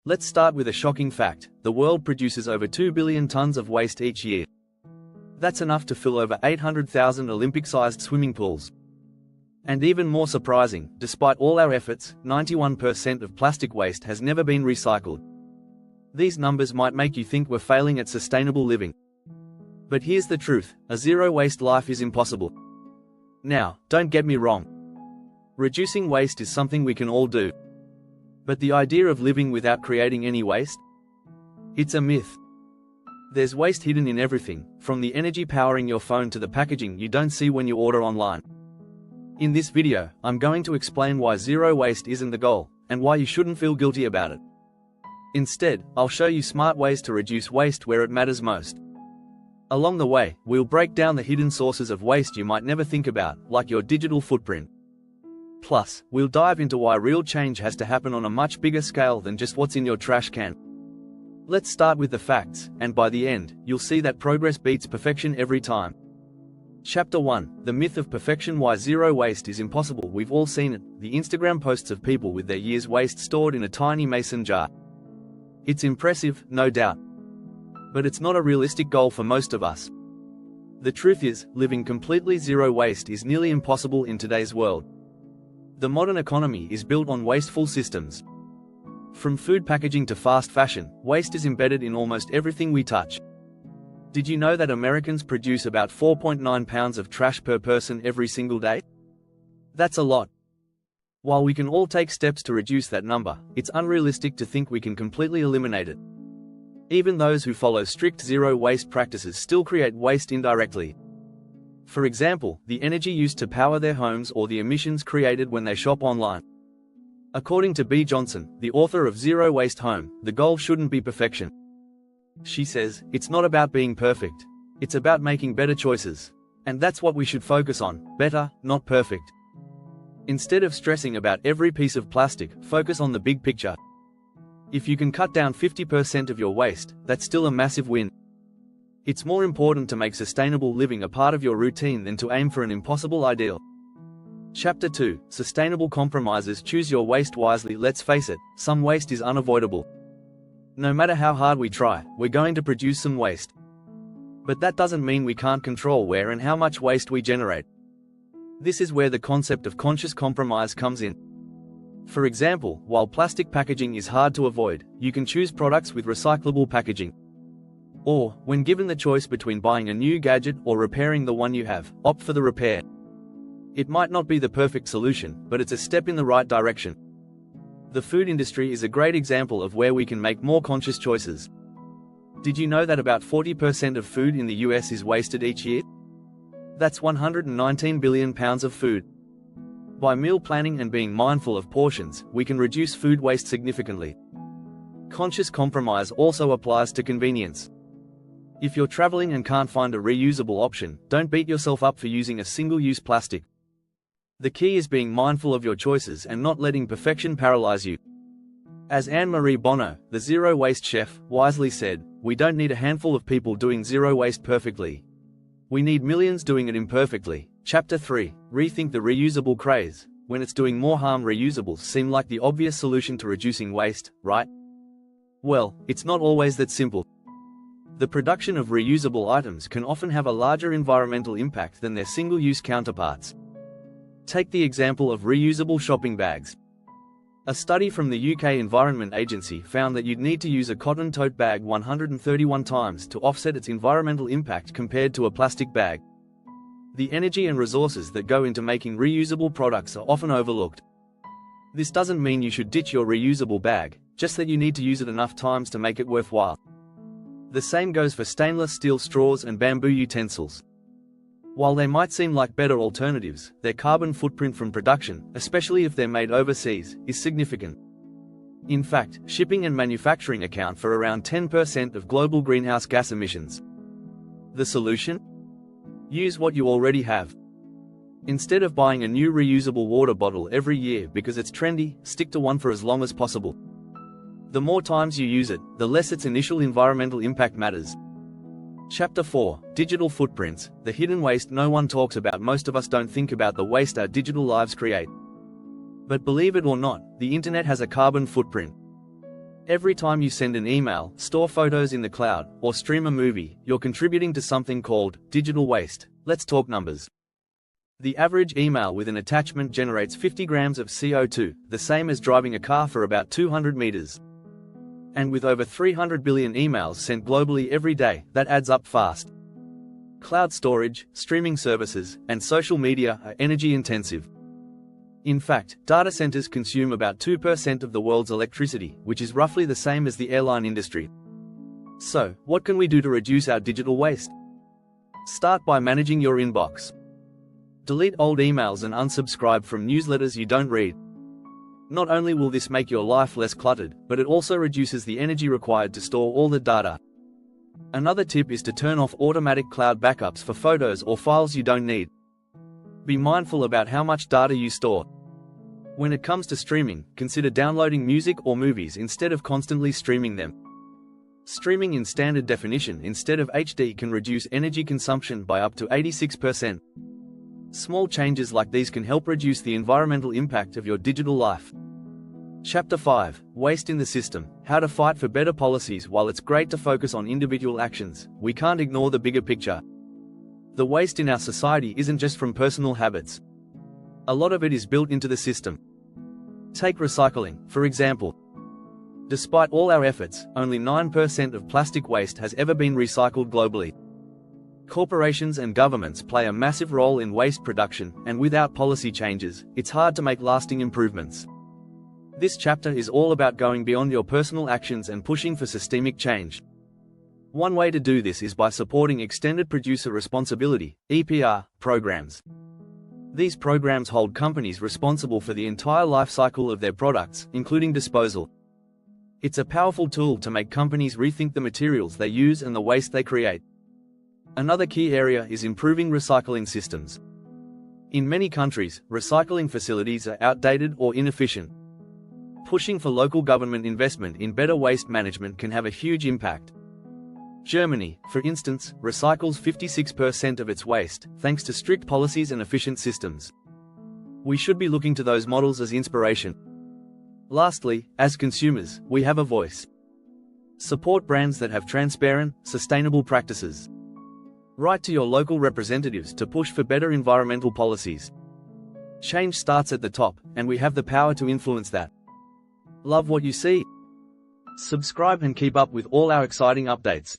Let's start with a shocking fact. The world produces over 2 billion tons of waste each year. That's enough to fill over 800,000 Olympic-sized swimming pools. And even more surprising, despite all our efforts, 91% of plastic waste has never been recycled. These numbers might make you think we're failing at sustainable living. But here's the truth, a zero-waste life is impossible. Now, don't get me wrong. Reducing waste is something we can all do. But the idea of living without creating any waste? It's a myth. There's waste hidden in everything, from the energy powering your phone to the packaging you don't see when you order online. In this video, I'm going to explain why zero waste isn't the goal, and why you shouldn't feel guilty about it. Instead, I'll show you smart ways to reduce waste where it matters most. Along the way, we'll break down the hidden sources of waste you might never think about, like your digital footprint. Plus, we'll dive into why real change has to happen on a much bigger scale than just what's in your trash can. Let's start with the facts, and by the end, you'll see that progress beats perfection every time. Chapter 1, The Myth of Perfection: Why Zero Waste is Impossible. We've all seen it, the Instagram posts of people with their year's waste stored in a tiny mason jar. It's impressive, no doubt. But it's not a realistic goal for most of us. The truth is, living completely zero waste is nearly impossible in today's world. The modern economy is built on wasteful systems. From food packaging to fast fashion, waste is embedded in almost everything we touch. Did you know that Americans produce about 4.9 pounds of trash per person every single day? That's a lot. While we can all take steps to reduce that number, it's unrealistic to think we can completely eliminate it. Even those who follow strict zero-waste practices still create waste indirectly. For example, the energy used to power their homes or the emissions created when they shop online. According to Bea Johnson, the author of Zero Waste Home, the goal shouldn't be perfection. She says, it's not about being perfect. It's about making better choices. And that's what we should focus on, better, not perfect. Instead of stressing about every piece of plastic, focus on the big picture. If you can cut down 50% of your waste, that's still a massive win. It's more important to make sustainable living a part of your routine than to aim for an impossible ideal. Chapter 2, Sustainable Compromises: Choose your waste wisely. Let's face it, some waste is unavoidable. No matter how hard we try, we're going to produce some waste. But that doesn't mean we can't control where and how much waste we generate. This is where the concept of conscious compromise comes in. For example, while plastic packaging is hard to avoid, you can choose products with recyclable packaging. Or, when given the choice between buying a new gadget or repairing the one you have, opt for the repair. It might not be the perfect solution, but it's a step in the right direction. The food industry is a great example of where we can make more conscious choices. Did you know that about 40% of food in the US is wasted each year? That's 119 billion pounds of food. By meal planning and being mindful of portions, we can reduce food waste significantly. Conscious compromise also applies to convenience. If you're traveling and can't find a reusable option, don't beat yourself up for using a single-use plastic. The key is being mindful of your choices and not letting perfection paralyze you. As Anne-Marie Bonneau, the zero-waste chef, wisely said, we don't need a handful of people doing zero waste perfectly. We need millions doing it imperfectly. Chapter 3, Rethink the reusable craze. When it's doing more harm, reusables seem like the obvious solution to reducing waste, right? Well, it's not always that simple. The production of reusable items can often have a larger environmental impact than their single-use counterparts. Take the example of reusable shopping bags. A study from the UK Environment Agency found that you'd need to use a cotton tote bag 131 times to offset its environmental impact compared to a plastic bag. The energy and resources that go into making reusable products are often overlooked. This doesn't mean you should ditch your reusable bag, just that you need to use it enough times to make it worthwhile. The same goes for stainless steel straws and bamboo utensils. While they might seem like better alternatives, their carbon footprint from production, especially if they're made overseas, is significant. In fact, shipping and manufacturing account for around 10% of global greenhouse gas emissions. The solution? Use what you already have. Instead of buying a new reusable water bottle every year because it's trendy, stick to one for as long as possible. The more times you use it, the less its initial environmental impact matters. Chapter 4, Digital Footprints, the hidden waste no one talks about. Most of us don't think about the waste our digital lives create. But believe it or not, the internet has a carbon footprint. Every time you send an email, store photos in the cloud, or stream a movie, you're contributing to something called digital waste. Let's talk numbers. The average email with an attachment generates 50 grams of CO2, the same as driving a car for about 200 meters. And with over 300 billion emails sent globally every day, that adds up fast. Cloud storage, streaming services, and social media are energy intensive. In fact, data centers consume about 2% of the world's electricity, which is roughly the same as the airline industry. So, what can we do to reduce our digital waste? Start by managing your inbox. Delete old emails and unsubscribe from newsletters you don't read. Not only will this make your life less cluttered, but it also reduces the energy required to store all the data. Another tip is to turn off automatic cloud backups for photos or files you don't need. Be mindful about how much data you store. When it comes to streaming, consider downloading music or movies instead of constantly streaming them. Streaming in standard definition instead of HD can reduce energy consumption by up to 86%. Small changes like these can help reduce the environmental impact of your digital life. Chapter 5: Waste in the System: How to Fight for Better Policies. While it's great to focus on individual actions, we can't ignore the bigger picture. The waste in our society isn't just from personal habits. A lot of it is built into the system. Take recycling, for example. Despite all our efforts, only 9% of plastic waste has ever been recycled globally. Corporations and governments play a massive role in waste production, and without policy changes, it's hard to make lasting improvements. This chapter is all about going beyond your personal actions and pushing for systemic change. One way to do this is by supporting Extended Producer Responsibility (EPR) programs. These programs hold companies responsible for the entire life cycle of their products, including disposal. It's a powerful tool to make companies rethink the materials they use and the waste they create. Another key area is improving recycling systems. In many countries, recycling facilities are outdated or inefficient. Pushing for local government investment in better waste management can have a huge impact. Germany, for instance, recycles 56% of its waste, thanks to strict policies and efficient systems. We should be looking to those models as inspiration. Lastly, as consumers, we have a voice. Support brands that have transparent, sustainable practices. Write to your local representatives to push for better environmental policies. Change starts at the top, and we have the power to influence that. Love what you see? Subscribe and keep up with all our exciting updates.